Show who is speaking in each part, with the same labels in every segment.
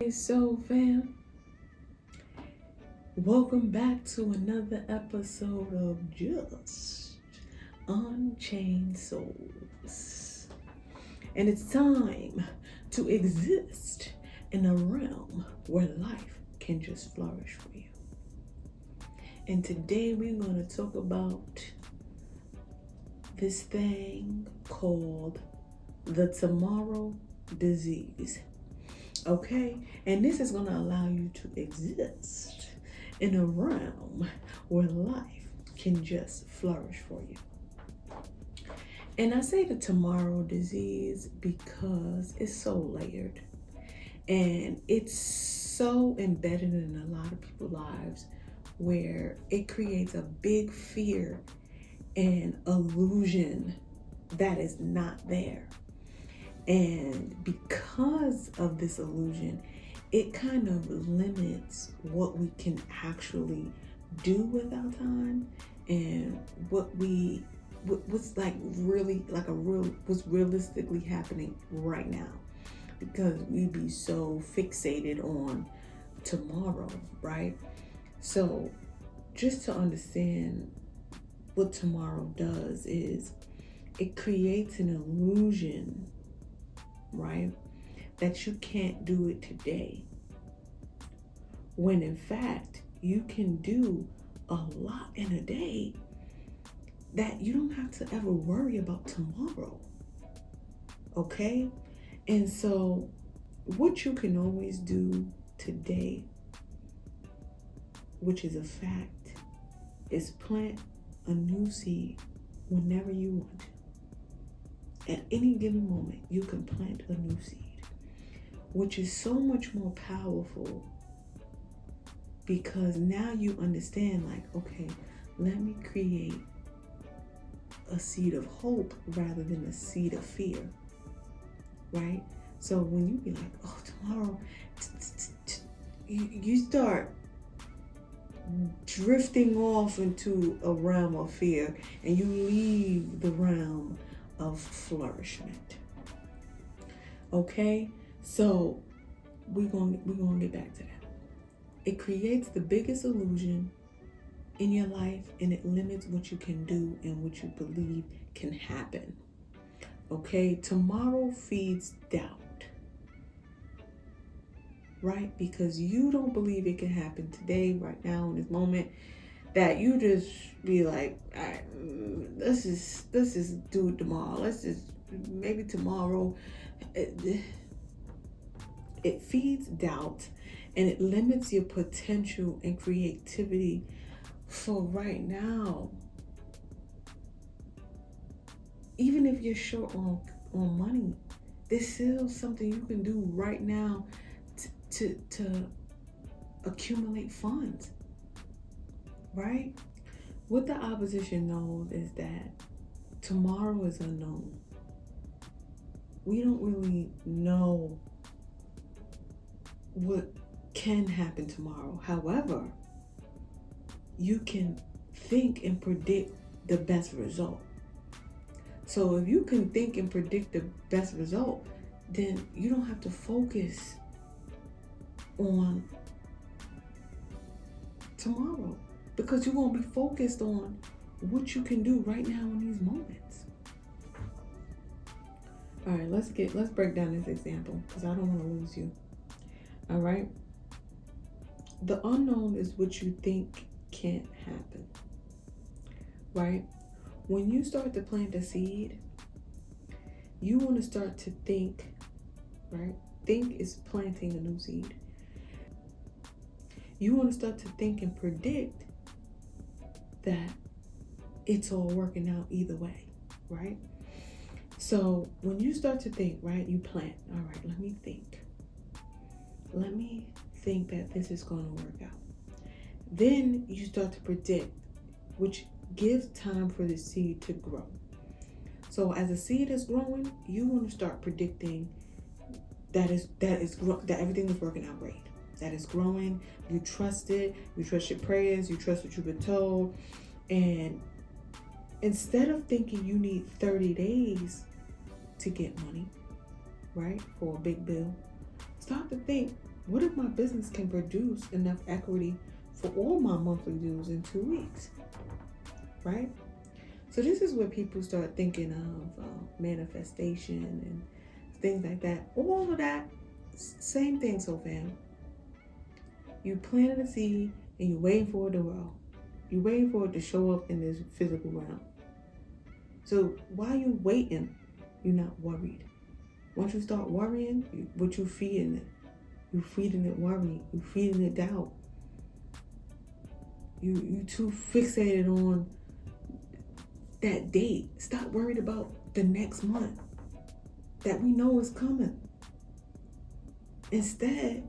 Speaker 1: So fam, welcome back to another episode of Just Unchained Souls. And it's time to exist in a realm where life can just flourish for you. And today we're going to talk about this thing called the tomorrow disease. Okay, and this is going to allow you to exist in a realm where life can just flourish for you. And I say the tomorrow disease because it's so layered and it's so embedded in a lot of people's lives where it creates a big fear and illusion that is not there. And because of this illusion, it kind of limits what we can actually do with our time and what's like really like what's realistically happening right now, because we be so fixated on tomorrow, right? So just to understand what tomorrow does is it creates an illusion, right, that you can't do it today, when in fact you can do a lot in a day that you don't have to ever worry about tomorrow. Okay? And so what you can always do today, which is a fact, is plant a new seed whenever you want to. At any given moment, you can plant a new seed, which is so much more powerful because now you understand, like, okay, let me create a seed of hope rather than a seed of fear, right? So when you be like, oh, tomorrow, you start drifting off into a realm of fear and you leave the realm of flourishment. Okay, so we're gonna get back to that. It creates the biggest illusion in your life and it limits what you can do and what you believe can happen. Okay, tomorrow feeds doubt, right? Because you don't believe it can happen today, right now, in this moment, that you just be like, all right, let's just do it tomorrow. Let's just, maybe tomorrow. It feeds doubt and it limits your potential and creativity for right now. Even if you're short on money, there's still something you can do right now to accumulate funds. Right? What the opposition knows is that tomorrow is unknown. We don't really know what can happen tomorrow. However, you can think and predict the best result. So if you can think and predict the best result, then you don't have to focus on tomorrow, because you won't be focused on what you can do right now in these moments. All right, let's break down this example because I don't want to lose you. All right. The unknown is what you think can't happen, right? When you start to plant a seed, you want to start to think, right? Think is planting a new seed. You want to start to think and predict that it's all working out either way, right? So when you start to think, right, you plant, all right, let me think that this is going to work out. Then you start to predict, which gives time for the seed to grow. So as a seed is growing, you want to start predicting that everything is working out great. That is growing. You trust it. You trust your prayers. You trust what you've been told. And instead of thinking you need 30 days to get money, right, for a big bill, start to think What if my business can produce enough equity for all my monthly dues in 2 weeks, right? So this is where people start thinking of manifestation and things like that. All of that, same thing, so fam. You planted a seed and you're waiting for it to grow. You're waiting for it to show up in this physical realm. So while you're waiting, you're not worried. Once you start worrying, what you feeding it? You're feeding it worry. You're feeding it doubt. You too fixated on that date. Stop worried about the next month that we know is coming. Instead,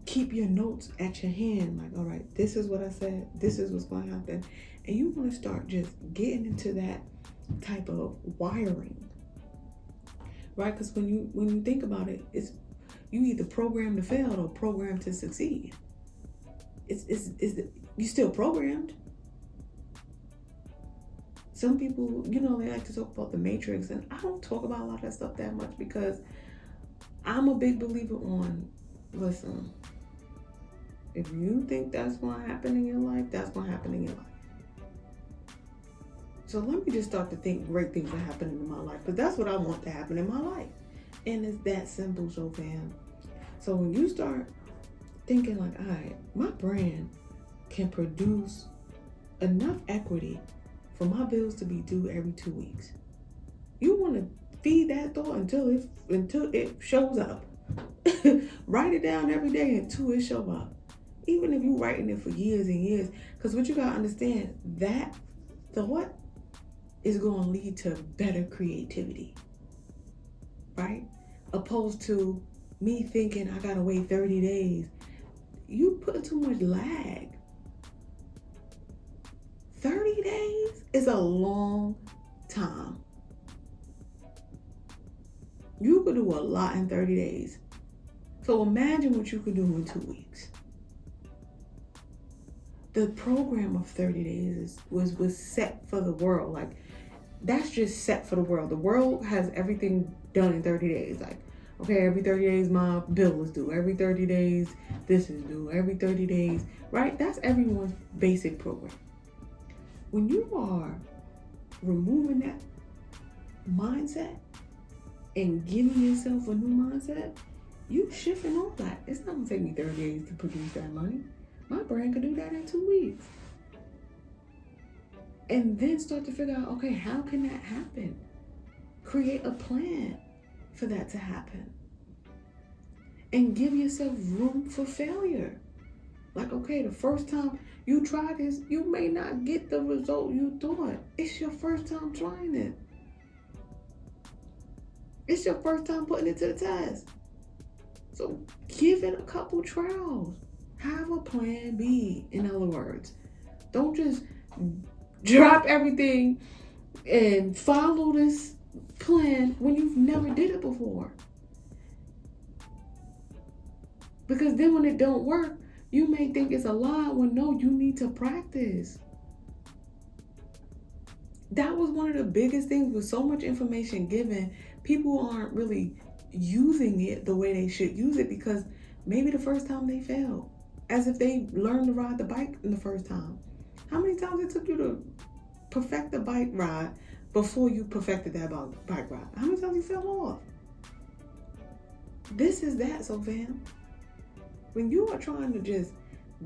Speaker 1: keep your notes at your hand. Like, all right, this is what I said. This is what's going to happen. And you want to start just getting into that type of wiring, right? Because when you think about it, it's you either programmed to fail or programmed to succeed. You still programmed. Some people, they like to talk about the matrix, and I don't talk about a lot of that stuff that much because I'm a big believer on, listen, if you think that's going to happen in your life, that's going to happen in your life. So let me just start to think great things are happening in my life, because that's what I want to happen in my life. And it's that simple, so fam. So when you start thinking like, all right, my brand can produce enough equity for my bills to be due every 2 weeks. You want to feed that thought until it shows up. Write it down every day until it shows up. Even if you're writing it for years and years. Because what you got to understand, that thought is going to lead to better creativity. Right? Opposed to me thinking I got to wait 30 days. You put too much lag. 30 days is a long time. You could do a lot in 30 days. So imagine what you could do in 2 weeks. The program of 30 days was set for the world. Like, that's just set for the world. The world has everything done in 30 days. Like, okay, every 30 days my bill is due. Every 30 days this is due. Every 30 days, right? That's everyone's basic program. When you are removing that mindset and giving yourself a new mindset, you shifting all that. It's not gonna take me 30 days to produce that money. My brand could do that in 2 weeks. And then start to figure out, okay, how can that happen? Create a plan for that to happen. And give yourself room for failure. Like, okay, the first time you try this, you may not get the result you thought. It's your first time trying it. It's your first time putting it to the test. So give it a couple trials. Have a plan B, in other words. Don't just drop everything and follow this plan when you've never did it before. Because then when it don't work, you may think it's a lie when no, you need to practice. That was one of the biggest things with so much information given. People aren't really using it the way they should use it because maybe the first time they failed. As if they learned to ride the bike in the first time. How many times it took you to perfect the bike ride before you perfected that bike ride? How many times you fell off? This is that, so fam. When you are trying to just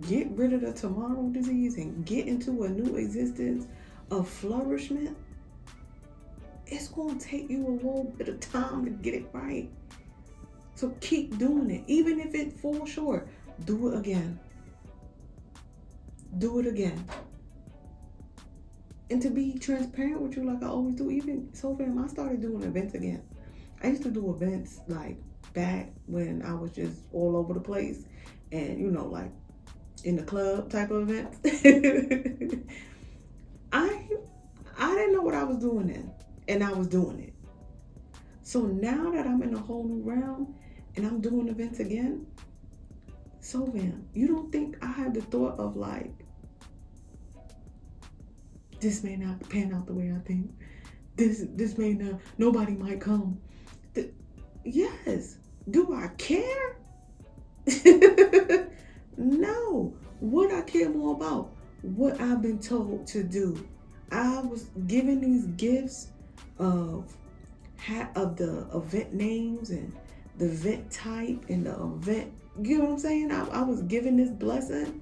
Speaker 1: get rid of the tomorrow disease and get into a new existence of flourishment, it's going to take you a little bit of time to get it right. So keep doing it. Even if it falls short, do it again. Do it again. And to be transparent with you like I always do, even so fam, I started doing events again. I used to do events like back when I was just all over the place and like in the club type of events. I didn't know what I was doing then, and I was doing it. So now that I'm in a whole new realm and I'm doing events again, so fam, you don't think I had the thought of like, this may not pan out the way I think. This may not, nobody might come. Yes. Do I care? No. What I care more about, what I've been told to do. I was given these gifts of the event names and the event type and the event. You know what I'm saying? I was given this blessing.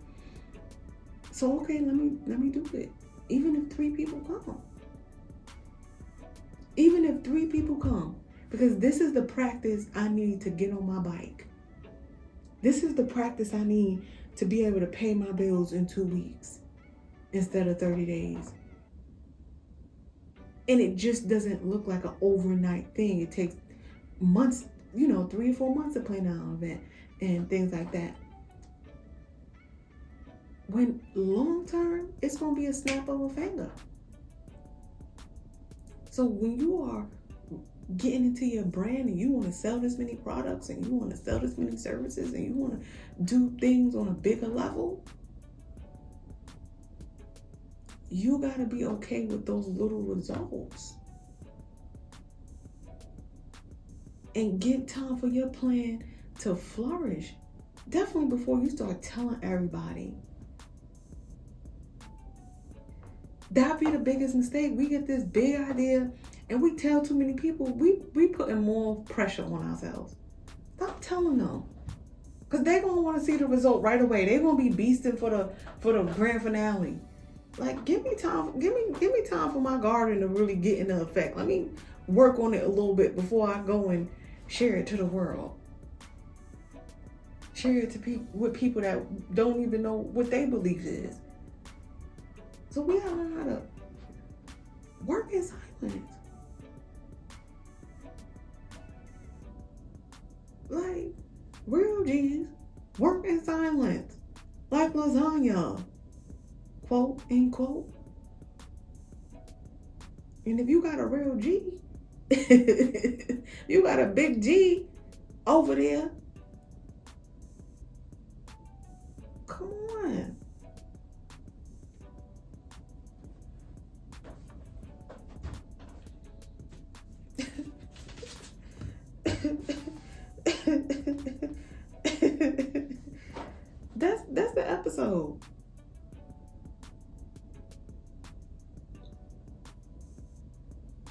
Speaker 1: So okay, let me do it. Even if 3 people come. Even if 3 people come. Because this is the practice I need to get on my bike. This is the practice I need to be able to pay my bills in 2 weeks instead of 30 days. And it just doesn't look like an overnight thing. It takes months, 3 or 4 months to plan out an event and things like that. When long term, it's going to be a snap of a finger. So when you are getting into your brand and you want to sell this many products and you want to sell this many services and you want to do things on a bigger level, you got to be okay with those little results and give time for your plan to flourish. Definitely before you start telling everybody. That'd be the biggest mistake. We get this big idea and we tell too many people. We putting more pressure on ourselves. Stop telling them, because they're gonna want to see the result right away. They're gonna be beasting for the grand finale. Like, give me time. Give me time for my garden to really get into effect. Let me work on it a little bit before I go and share it to the world. Share it to with people that don't even know what their belief is. So we gotta learn how to work in silence. Like, real G's work in silence. Like lasagna. Quote, unquote. And if you got a real G, you got a big G over there, come on. That's the episode.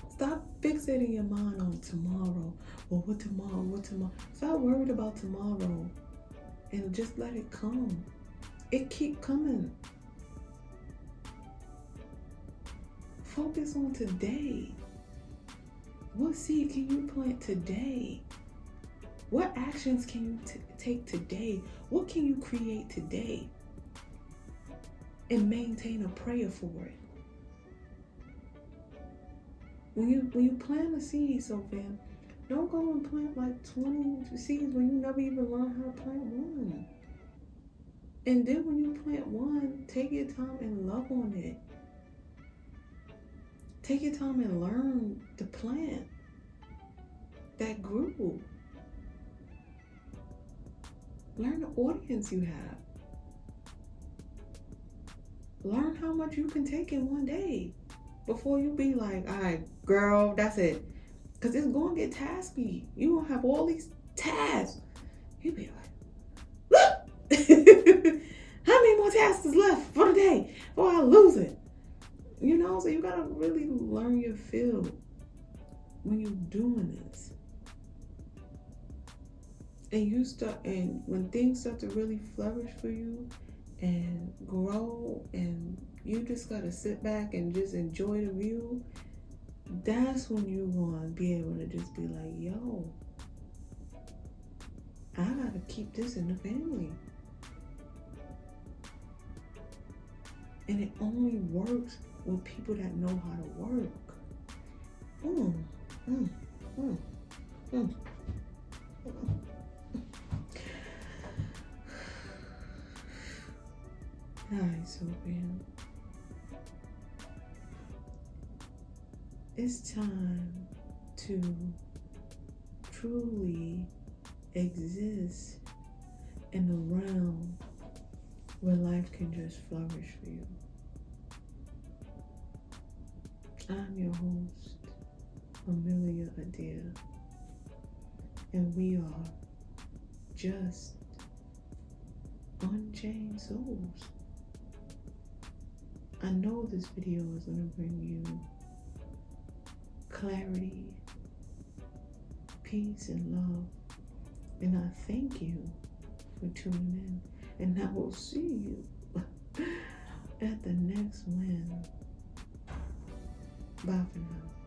Speaker 1: Stop fixating your mind on tomorrow. Well, what tomorrow? Stop worried about tomorrow and just let it come. It keep coming. Focus on today. What seed can you plant today? What actions can you take today? What can you create today? And maintain a prayer for it. When you plant a seed, so fam, don't go and plant like 20 seeds when you never even learn how to plant one. And then when you plant one, take your time and love on it. Take your time and learn the plant that grew. Learn the audience you have. Learn how much you can take in one day before you be like, all right, girl, that's it. Because it's going to get tasky. You going to have all these tasks. You be like, look, how many more tasks is left for the day before I lose it? So you got to really learn your field when you're doing this. And when things start to really flourish for you and grow, and you just gotta sit back and just enjoy the view, that's when you're gonna be able to just be like, yo, I gotta keep this in the family. And it only works with people that know how to work. Alright, so fam, it's time to truly exist in a realm where life can just flourish for you. I'm your host, Amelia Adair, and we are Just Unchained Souls. I know this video is going to bring you clarity, peace, and love. And I thank you for tuning in. And I will see you at the next one. Bye for now.